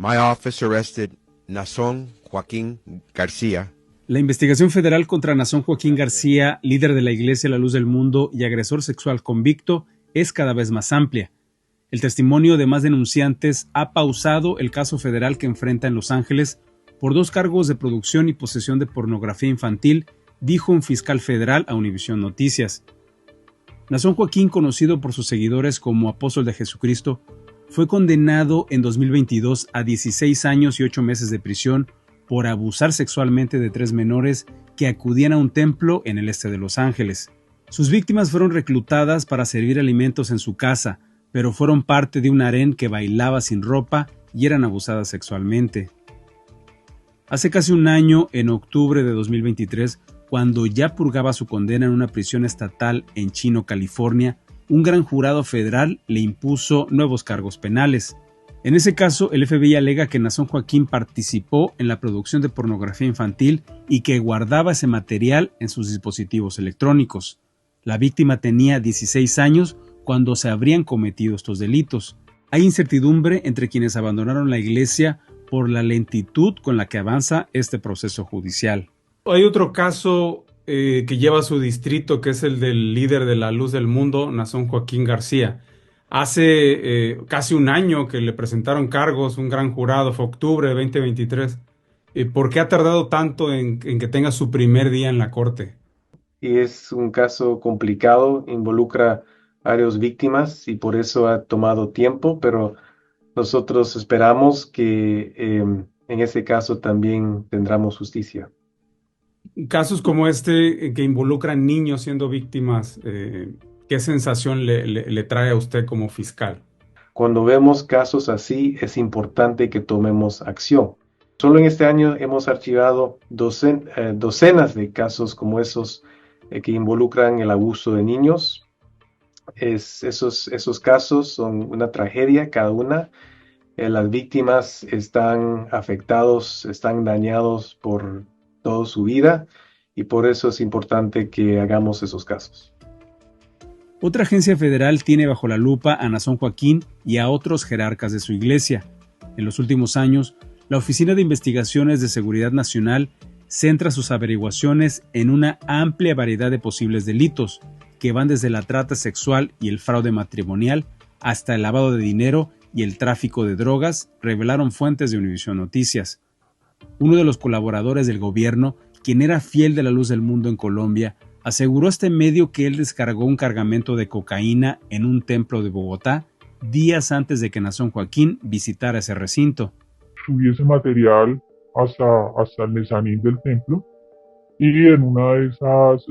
My office arrested Nason Joaquín García. La investigación federal contra Nason Joaquín García, líder de la Iglesia La Luz del Mundo y agresor sexual convicto, es cada vez más amplia. El testimonio de más denunciantes ha pausado el caso federal que enfrenta en Los Ángeles por 2 cargos de producción y posesión de pornografía infantil, dijo un fiscal federal a Univisión Noticias. Nason Joaquín, conocido por sus seguidores como Apóstol de Jesucristo, fue condenado en 2022 a 16 años y 8 meses de prisión por abusar sexualmente de 3 menores que acudían a un templo en el este de Los Ángeles. Sus víctimas fueron reclutadas para servir alimentos en su casa, pero fueron parte de un harén que bailaba sin ropa y eran abusadas sexualmente. Hace casi un año, en octubre de 2023, cuando ya purgaba su condena en una prisión estatal en Chino, California, un gran jurado federal le impuso nuevos cargos penales. En ese caso, el FBI alega que Nason Joaquín participó en la producción de pornografía infantil y que guardaba ese material en sus dispositivos electrónicos. La víctima tenía 16 años cuando se habrían cometido estos delitos. Hay incertidumbre entre quienes abandonaron la iglesia por la lentitud con la que avanza este proceso judicial. Hay otro caso que lleva su distrito, que es el del líder de la Luz del Mundo, Nason Joaquín García. Hace casi un año que le presentaron cargos, un gran jurado, fue octubre de 2023. ¿Por qué ha tardado tanto en que tenga su primer día en la corte? Y es un caso complicado, involucra varias víctimas y por eso ha tomado tiempo, pero nosotros esperamos que en ese caso también tendremos justicia. Casos como este que involucran niños siendo víctimas, ¿qué sensación le trae a usted como fiscal? Cuando vemos casos así, es importante que tomemos acción. Solo en este año hemos archivado docenas de casos como esos que involucran el abuso de niños. Esos casos son una tragedia cada una. Las víctimas están afectados, están dañados por toda su vida y por eso es importante que hagamos esos casos. Otra agencia federal tiene bajo la lupa a Nason Joaquín y a otros jerarcas de su iglesia. En los últimos años, la Oficina de Investigaciones de Seguridad Nacional centra sus averiguaciones en una amplia variedad de posibles delitos, que van desde la trata sexual y el fraude matrimonial hasta el lavado de dinero y el tráfico de drogas, revelaron fuentes de Univisión Noticias. Uno de los colaboradores del gobierno, quien era fiel de la Luz del Mundo en Colombia, aseguró a este medio que él descargó un cargamento de cocaína en un templo de Bogotá días antes de que Nason Joaquín visitara ese recinto. Subí ese material hasta el mezanín del templo y en una de esas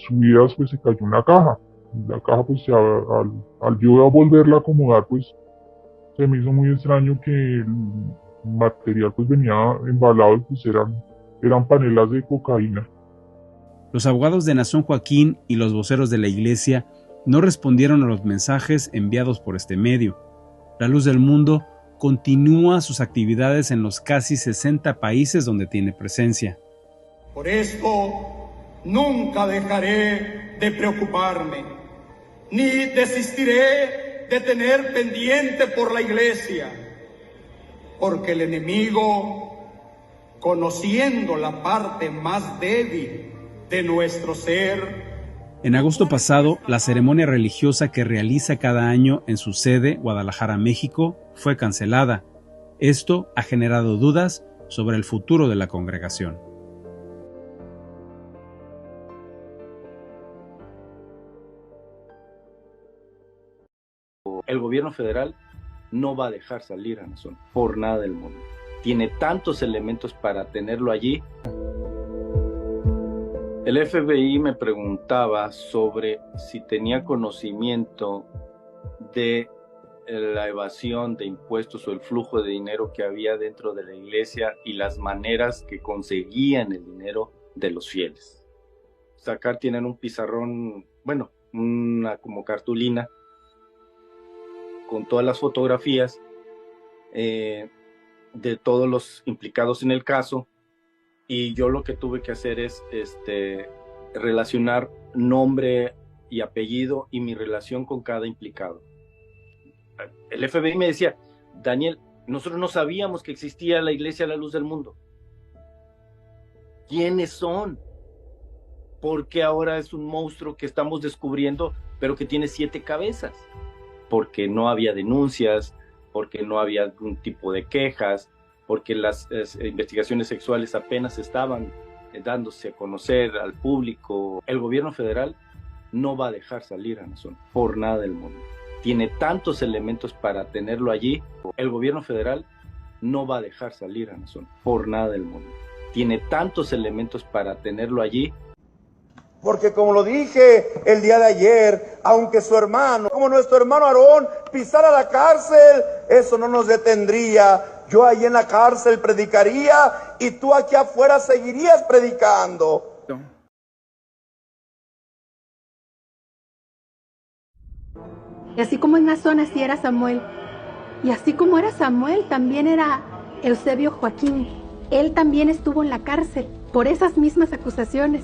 subidas pues se cayó una caja. La caja pues al yo volverla a acomodar pues se me hizo muy extraño que el material pues venía embalado y pues eran panelas de cocaína. Los abogados de Nason Joaquín y los voceros de la iglesia no respondieron a los mensajes enviados por este medio. La Luz del Mundo continúa sus actividades en los casi 60 países donde tiene presencia. Por esto, nunca dejaré de preocuparme, ni desistiré de tener pendiente por la iglesia, porque el enemigo, conociendo la parte más débil de nuestro ser. En agosto pasado, la ceremonia religiosa que realiza cada año en su sede, Guadalajara, México, fue cancelada. Esto ha generado dudas sobre el futuro de la congregación. El gobierno federal no va a dejar salir a Nason por nada del mundo. Tiene tantos elementos para tenerlo allí. El FBI me preguntaba sobre si tenía conocimiento de la evasión de impuestos o el flujo de dinero que había dentro de la iglesia y las maneras que conseguían el dinero de los fieles. Acá tienen un pizarrón, bueno, una como cartulina con todas las fotografías de todos los implicados en el caso. Y yo lo que tuve que hacer es relacionar nombre y apellido y mi relación con cada implicado. El FBI me decía, Daniel, Nosotros no sabíamos que existía la Iglesia a la Luz del Mundo. ¿Quiénes son? Porque ahora es un monstruo que estamos descubriendo, pero que tiene 7 cabezas. Porque no había denuncias, porque no había algún tipo de quejas, porque las investigaciones sexuales apenas estaban dándose a conocer al público. El gobierno federal no va a dejar salir a Nazón por nada del mundo. Tiene tantos elementos para tenerlo allí. El gobierno federal no va a dejar salir a Nazón por nada del mundo. Tiene tantos elementos para tenerlo allí. Porque como lo dije el día de ayer, aunque su hermano, como nuestro hermano Aarón, pisara la cárcel, eso no nos detendría. Yo ahí en la cárcel predicaría y tú aquí afuera seguirías predicando. Y así como en Nazón, así era Samuel. Y así como era Samuel, también era Eusebio Joaquín. Él también estuvo en la cárcel por esas mismas acusaciones.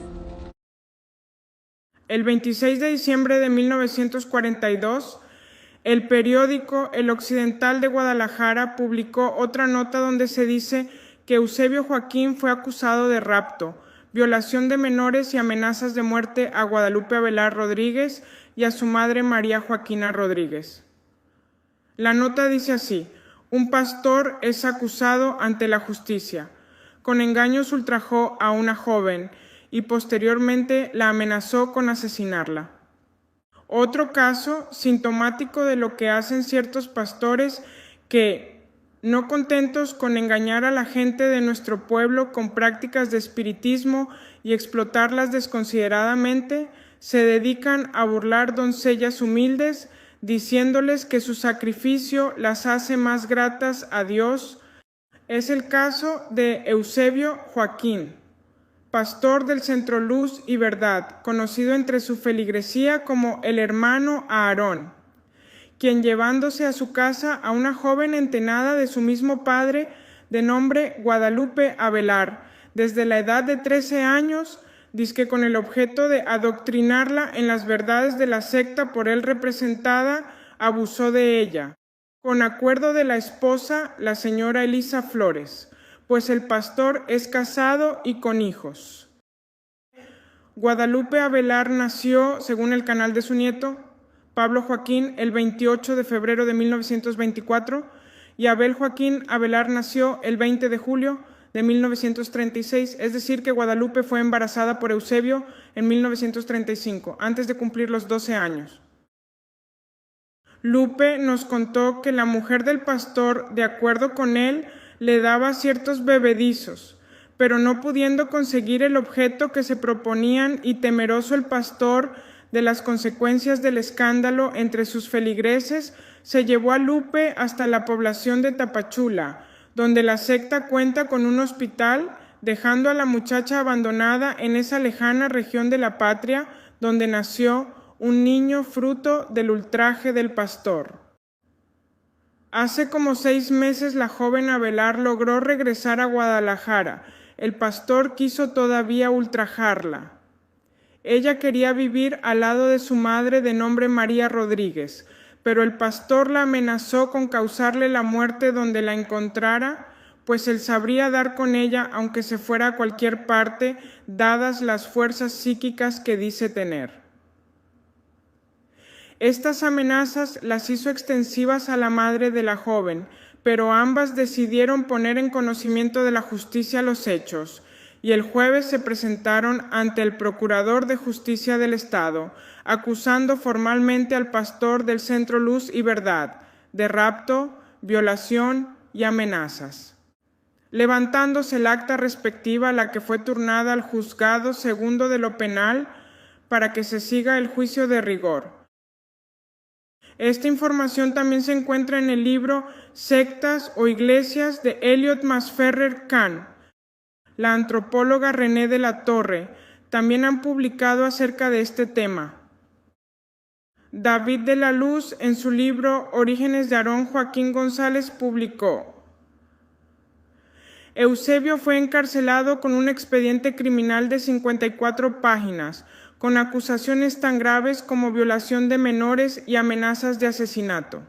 El 26 de diciembre de 1942, el periódico El Occidental de Guadalajara publicó otra nota donde se dice que Eusebio Joaquín fue acusado de rapto, violación de menores y amenazas de muerte a Guadalupe Avelar Rodríguez y a su madre María Joaquina Rodríguez. La nota dice así: un pastor es acusado ante la justicia. Con engaños ultrajó a una joven y posteriormente la amenazó con asesinarla. Otro caso sintomático de lo que hacen ciertos pastores que, no contentos con engañar a la gente de nuestro pueblo con prácticas de espiritismo y explotarlas desconsideradamente, se dedican a burlar doncellas humildes, diciéndoles que su sacrificio las hace más gratas a Dios. Es el caso de Eusebio Joaquín, pastor del Centro Luz y Verdad, conocido entre su feligresía como el hermano Aarón, quien llevándose a su casa a una joven entenada de su mismo padre, de nombre Guadalupe Avelar, desde la edad de 13 años, dizque con el objeto de adoctrinarla en las verdades de la secta por él representada, abusó de ella, con acuerdo de la esposa, la señora Elisa Flores, pues el pastor es casado y con hijos. Guadalupe Avelar nació, según el canal de su nieto, Pablo Joaquín, el 28 de febrero de 1924, y Abel Joaquín Avelar nació el 20 de julio de 1936, es decir, que Guadalupe fue embarazada por Eusebio en 1935, antes de cumplir los 12 años. Lupe nos contó que la mujer del pastor, de acuerdo con él, le daba ciertos bebedizos, pero no pudiendo conseguir el objeto que se proponían y temeroso el pastor de las consecuencias del escándalo entre sus feligreses, se llevó a Lupe hasta la población de Tapachula, donde la secta cuenta con un hospital, dejando a la muchacha abandonada en esa lejana región de la patria, donde nació un niño fruto del ultraje del pastor. Hace como 6 meses la joven Avelar logró regresar a Guadalajara. El pastor quiso todavía ultrajarla. Ella quería vivir al lado de su madre de nombre María Rodríguez, pero el pastor la amenazó con causarle la muerte donde la encontrara, pues él sabría dar con ella aunque se fuera a cualquier parte, dadas las fuerzas psíquicas que dice tener. Estas amenazas las hizo extensivas a la madre de la joven, pero ambas decidieron poner en conocimiento de la justicia los hechos, y el jueves se presentaron ante el Procurador de Justicia del Estado, acusando formalmente al pastor del Centro Luz y Verdad de rapto, violación y amenazas, levantándose el acta respectiva a la que fue turnada al Juzgado Segundo de lo Penal para que se siga el juicio de rigor. Esta información también se encuentra en el libro Sectas o Iglesias de Elliot Masferrer Kahn. La antropóloga René de la Torre también han publicado acerca de este tema. David de la Luz, en su libro Orígenes de Aarón Joaquín González, publicó: Eusebio fue encarcelado con un expediente criminal de 54 páginas, con acusaciones tan graves como violación de menores y amenazas de asesinato.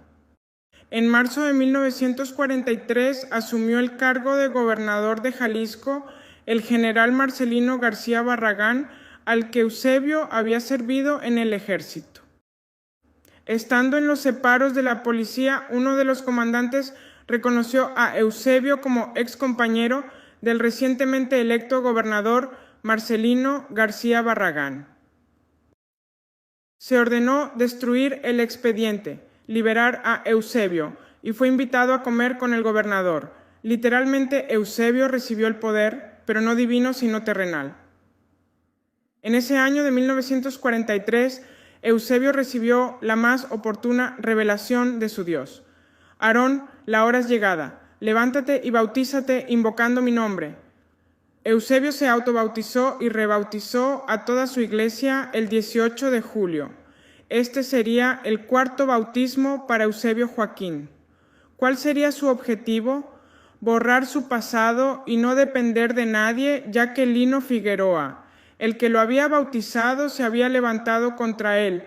En marzo de 1943 asumió el cargo de gobernador de Jalisco el general Marcelino García Barragán, al que Eusebio había servido en el ejército. Estando en los separos de la policía, uno de los comandantes reconoció a Eusebio como ex compañero del recientemente electo gobernador Marcelino García Barragán. Se ordenó destruir el expediente, liberar a Eusebio, y fue invitado a comer con el gobernador. Literalmente, Eusebio recibió el poder, pero no divino sino terrenal. En ese año de 1943, Eusebio recibió la más oportuna revelación de su Dios. Aarón, la hora es llegada. Levántate y bautízate invocando mi nombre. Eusebio se autobautizó y rebautizó a toda su iglesia el 18 de julio. Este sería el cuarto bautismo para Eusebio Joaquín. ¿Cuál sería su objetivo? Borrar su pasado y no depender de nadie, ya que Lino Figueroa, el que lo había bautizado, se había levantado contra él,